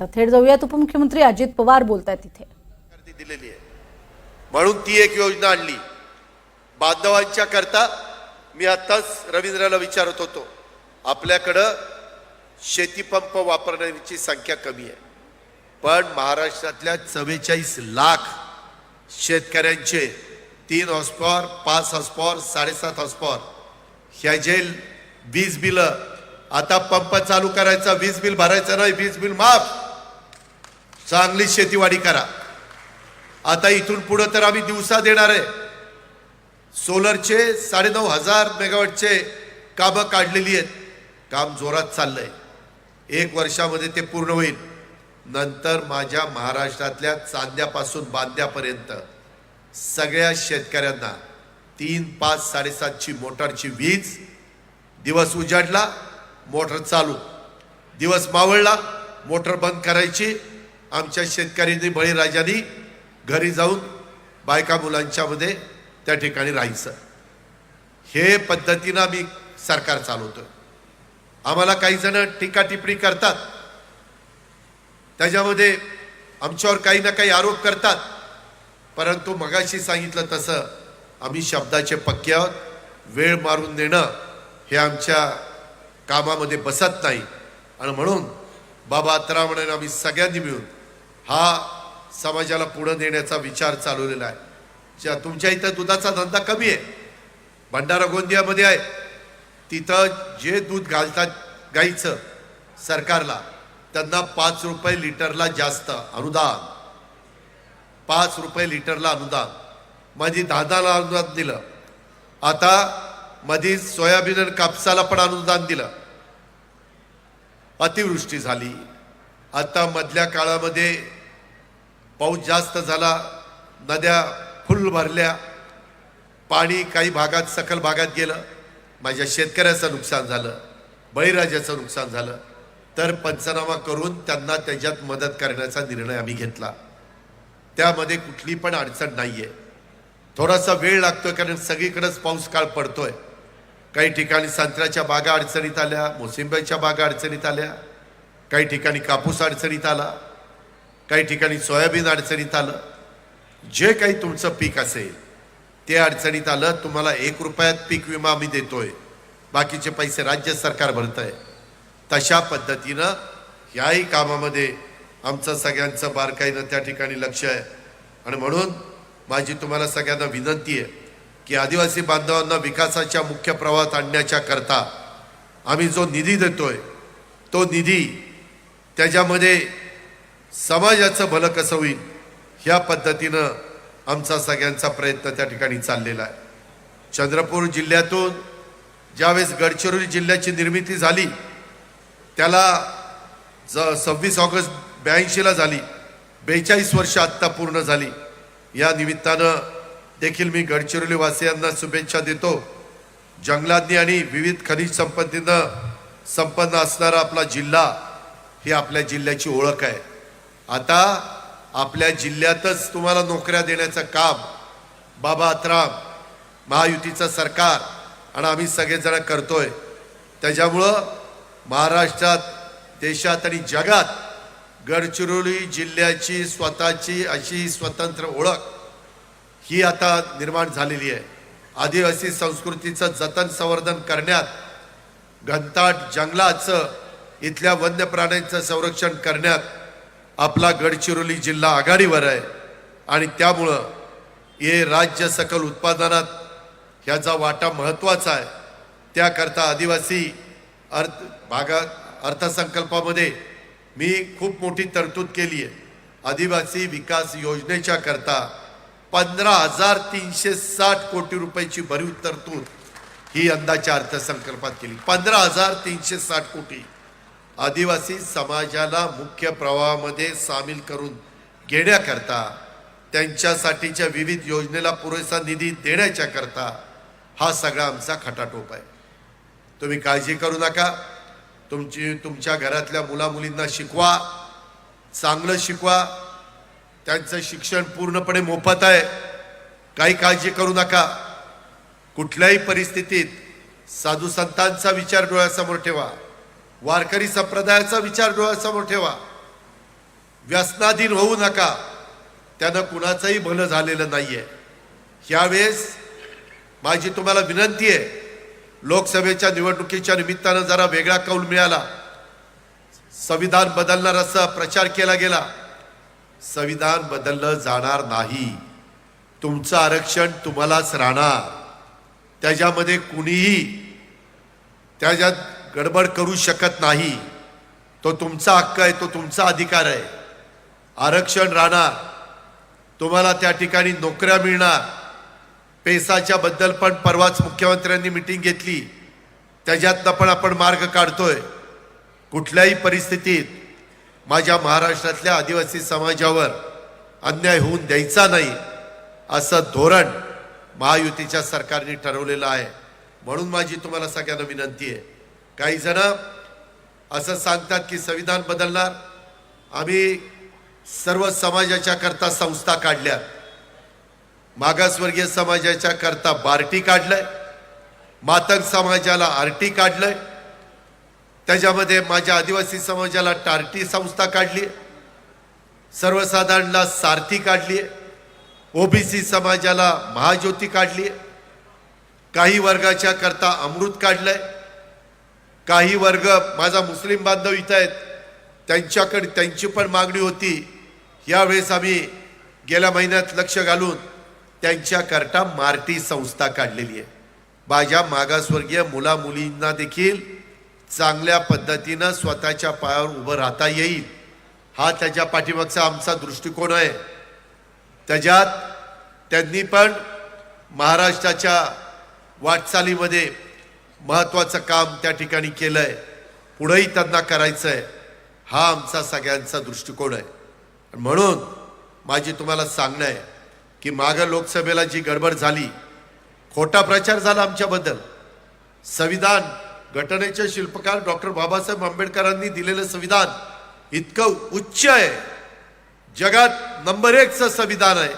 तर थेट जाऊयात उपमुख्यमंत्री अजित पवार बोलतायत तिथे दिलेली आहे म्हणून ती एक योजना आणली बांधवांच्या करता। मी आताच रवींद्रला विचारत होतो, आपल्याकडं शेती पंप वापरण्याची संख्या कमी आहे, पण महाराष्ट्रातल्या 44 लाख शेतकऱ्यांचे 3 horse power 5 horse power 7.5 horse power ह्या जे वीज बिल, आता पंप चालू करायचा, वीज बिल भरायचं नाही, वीज बिल माफ, चांगली शेतीवाडी करा। आता इथून पुढे तर आम्ही दिवसा देणार आहे। सोलरचे 9,500 मेगावॉटचे कामं काढलेली आहेत, काम जोरात चाललंय, 1 वर्षामध्ये ते पूर्ण होईल। नंतर माझ्या महाराष्ट्रातल्या चांद्यापासून बांद्यापर्यंत सगळ्या शेतकऱ्यांना 3, 5, 7.5ची मोटरची वीज, दिवस उजाडला मोटर चालू, दिवस मावळला मोटर बंद करायची। आमच्या शेतकऱ्यांनी बळीराजांनी घरी जाऊन बायका मुलांच्या मध्ये त्या ठिकाणी राहायचं। हे पद्धतीने आम्ही सरकार चालवतो। आम्हाला काही जण टीका टिप्पणी करतात, त्याच्यामध्ये आमच्यावर काही ना काही आरोप करतात, परंतु मगाशी सांगितलं तसं आम्ही शब्दाचे पक्के आहोत। वेळ मारून देणं हे आमच्या कामामध्ये बसत नाही, आणि म्हणून बाबा आत्राम म्हणून आम्ही सगळ्यांनी मिळून हा समाजाला पुढे नेण्याचा विचार चालवलेला आहे। ज्या तुमच्या इथं दुधाचा धंदा कमी आहे, भंडारा गोंदियामध्ये आहे, तिथं जे दूध घालतात गाईचं सरकारला, त्यांना 5 रुपये लिटरला जास्त अनुदान, 5 रुपये लिटरला अनुदान, माझी 10 अनुदान दिलं। आता मध्ये सोयाबीन आणि कापसाला पण अनुदान दिलं। अतिवृष्टी झाली, आता मधल्या काळामध्ये पाऊस जास्त झाला, नद्या फुल भरल्या, पाणी काही भागात सखल भागात गेलं, माझ्या शेतकऱ्याचं नुकसान झालं, बळीराजाचं नुकसान झालं, तर पंचनामा करून त्यांना त्याच्यात मदत करण्याचा निर्णय आम्ही घेतला। त्यामध्ये कुठली पण अडचण नाहीये। थोडासा वेळ लागतोय कारण सगळीकडेच पाऊस काळ पडतोय। काही ठिकाणी संत्र्याच्या बागा अडचणीत आल्या, मोसंब्याच्या बागा अडचणीत आल्या, काही ठिकाणी कापूस अडचणीत आला, काही ठिकाणी सोयाबीन अडचणीत आलं। जे काही तुमचं पीक असेल ते अडचणीत आलं, तुम्हाला 1 रुपयात पीक विमा आम्ही देतोय, बाकीचे पैसे राज्य सरकार भरतंय। तशा पद्धतीनं ह्याही कामामध्ये आमचं सगळ्यांचं बारकाईनं त्या ठिकाणी लक्ष आहे। आणि म्हणून माझी तुम्हाला सगळ्यांना विनंती आहे की आदिवासी बांधवांना विकासाच्या मुख्य प्रवाहात आणण्याच्या करता आम्ही जो निधी देतोय, तो निधी त्याच्यामध्ये समाजाचं भलं कसं होईल ह्या पद्धतीनं आमचा सगळ्यांचा प्रयत्न त्या ठिकाणी चाललेला आहे। चंद्रपूर जिल्ह्यातून ज्यावेळेस गडचिरोली जिल्ह्याची निर्मिती झाली, त्याला 26 ऑगस्ट 82ला झाली, 42 वर्ष आत्ता पूर्ण झाली। या निमित्तानं देखील मी गडचिरोली वासियांना शुभेच्छा देतो। जंगलांनी आणि विविध खनिज संपत्तीनं संपन्न असणारा आपला जिल्हा ही आपल्या जिल्ह्याची ओळख आहे। आता आपल्या जिल्ह्यातच तुम्हाला नोकऱ्या देण्याचं काम बाबा आत्राम, महायुतीचं सरकार आणि आम्ही सगळेजण करतोय। त्याच्यामुळं महाराष्ट्रात, देशात आणि जगात गडचिरोली जिल्ह्याची स्वतःची अशी स्वतंत्र ओळख ही आता निर्माण झालेली आहे। आदिवासी संस्कृतीचं जतन संवर्धन करण्यात, घनदाट जंगलाचं, इथल्या वन्य प्राण्यांचं संरक्षण करण्यात आपला गडचिरोली जिल्हा आघाडीवर आहे। आणि त्यामुळं हे राज्य सकल उत्पादनात ह्याचा वाटा महत्त्वाचा आहे। त्याकरता आदिवासी अर्थसंकल्पामध्ये मी खूप मोठी तरतूद केली आहे। आदिवासी विकास योजनेच्या करता 15,360 कोटी रुपयाची भरीव तरतूद ही यंदाच्या अर्थसंकल्पात केली। 15,360 कोटी आदिवासी समाजाला मुख्य प्रवाहामध्ये सामील करून घेण्याकरता, त्यांच्यासाठीच्या विविध योजनेला पुरेसा निधी देण्याच्या करता हा सगळा आमचा खटाटोप आहे। तुम्ही काळजी करू नका, तुमच्या घरातल्या मुलामुलींना शिकवा, चांगलं शिकवा, त्यांचं शिक्षण पूर्णपणे मोफत आहे, काही काळजी करू नका। कुठल्याही परिस्थितीत साधू संतांचा विचार डोळ्यासमोर ठेवा, वारकरी संप्रदायाचा विचार डोळ्यासमोर ठेवा। व्यसनाधीन होऊ नका, त्यानं कुणाचंही भलं झालेलं नाहीये. यावेळेस माझी तुम्हाला विनंती आहे, लोकसभेच्या निवडणुकीच्या निमित्तानं जरा वेगळा कौल मिळाला, संविधान बदलणार असा प्रचार केला गेला. संविधान बदललं जाणार नाही. तुमचं आरक्षण तुम्हालाच राहणार. त्याच्यामध्ये कुणीही त्याच्यात गडबड करू शकत नाही. तो तुमचा हक्क आहे, तो तुमचा अधिकार आहे. आरक्षण राहणार. तुम्हाला त्या ठिकाणी नोकऱ्या मिळणार. पेसाच्या बद्दल पण परवाच मुख्यमंत्र्यांनी मिटिंग घेतली, त्याच्यातनं पण आपण मार्ग काढतोय. कुठल्याही परिस्थितीत माझ्या महाराष्ट्रातल्या आदिवासी समाजावर अन्याय होऊन द्यायचा नाही असं धोरण महायुतीच्या सरकारने ठरवलेलं आहे. म्हणून माझी तुम्हाला सगळ्यांना विनंती आहे. काही जण असं सांगतात की संविधान बदलणार. आम्ही सर्व समाजाच्या करता संस्था काढल्या. मागासवर्गीय समाजाच्या करता बार्टी काढलंय, मातंग समाजाला आरटी काढलंय, त्याच्यामध्ये माझ्या आदिवासी समाजाला टार्टी संस्था काढली, सर्वसाधारणला सारथी काढली, ओबीसी समाजाला महाज्योती काढली, काही वर्गाच्या करता अमृत काढलंय, काही वर्ग माझा मुस्लिम बांधव इथं आहेत त्यांच्याकडे त्यांची पण मागणी होती. यावेळेस आम्ही गेल्या महिन्यात लक्ष घालून त्यांच्याकरता मार्टी संस्था काढलेली आहे. माझ्या मागासवर्गीय मुला मुलींना देखील चांगल्या पद्धतीनं स्वतःच्या पायावर उभं राहता येईल, हा त्याच्या पाठीमागचा आमचा दृष्टिकोन आहे. त्याच्यात त्यांनी पण महाराष्ट्राच्या वाटचालीमध्ये महत्त्वाचं काम त्या ठिकाणी केलंय, पुढेही त्यांना करायचं आहे, हा आमचा सगळ्यांचा दृष्टिकोन आहे. म्हणून माझी तुम्हाला सांगणं आहे की मागं लोकसभेला जी गडबड झाली, खोटा प्रचार झाला आमच्याबद्दल. संविधान, घटनेचे शिल्पकार डॉक्टर बाबासाहेब आंबेडकरांनी दिलेलं संविधान इतकं उच्च आहे, जगात नंबर 1चं संविधान आहे.